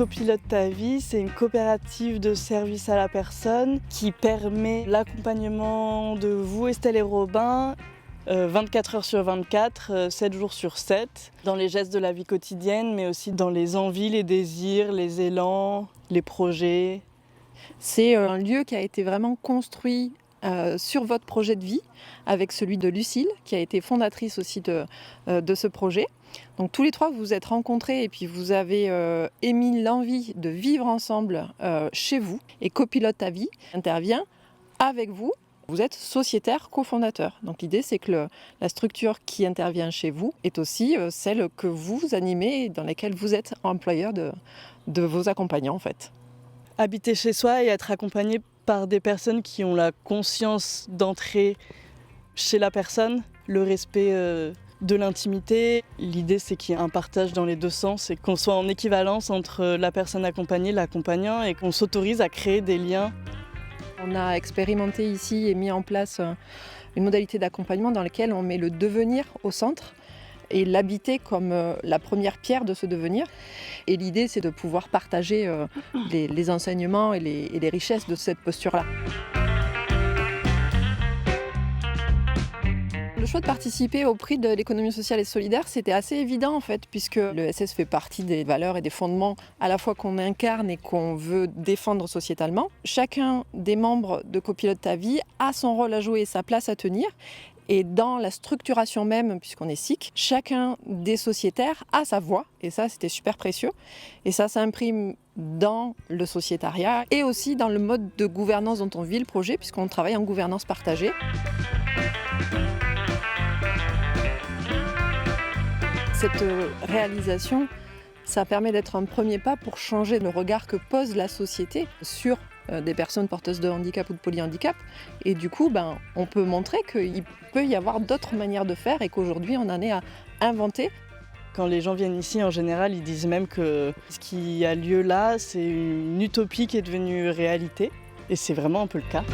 Copilote ta vie, c'est une coopérative de service à la personne qui permet l'accompagnement de vous, Estelle et Robin, 24 heures sur 24, 7 jours sur 7, dans les gestes de la vie quotidienne, mais aussi dans les envies, les désirs, les élans, les projets. C'est un lieu qui a été vraiment construit sur votre projet de vie, avec celui de Lucille, qui a été fondatrice aussi de ce projet. Donc tous les trois, vous vous êtes rencontrés et puis vous avez émis l'envie de vivre ensemble chez vous. Et Copilote ta vie intervient avec vous. Vous êtes sociétaire cofondateur. Donc l'idée, c'est que la structure qui intervient chez vous est aussi celle que vous animez et dans laquelle vous êtes employeur de vos accompagnants en fait. Habiter chez soi et être accompagné par des personnes qui ont la conscience d'entrer chez la personne, le respect de l'intimité. L'idée, c'est qu'il y ait un partage dans les deux sens et qu'on soit en équivalence entre la personne accompagnée et l'accompagnant et qu'on s'autorise à créer des liens. On a expérimenté ici et mis en place une modalité d'accompagnement dans laquelle on met le devenir au centre et l'habiter comme la première pierre de ce devenir. Et l'idée, c'est de pouvoir partager les enseignements et les richesses de cette posture-là. Le choix de participer au prix de l'économie sociale et solidaire, c'était assez évident en fait, puisque le SS fait partie des valeurs et des fondements à la fois qu'on incarne et qu'on veut défendre sociétalement. Chacun des membres de Copilote ta vie a son rôle à jouer et sa place à tenir. Et dans la structuration même, puisqu'on est SIC, chacun des sociétaires a sa voix, et ça c'était super précieux. Et ça s'imprime dans le sociétariat et aussi dans le mode de gouvernance dont on vit le projet, puisqu'on travaille en gouvernance partagée. Cette réalisation, ça permet d'être un premier pas pour changer le regard que pose la société sur des personnes porteuses de handicap ou de polyhandicap. Et du coup, on peut montrer qu'il peut y avoir d'autres manières de faire et qu'aujourd'hui, on en est à inventer. Quand les gens viennent ici, en général, ils disent même que ce qui a lieu là, c'est une utopie qui est devenue réalité. Et c'est vraiment un peu le cas.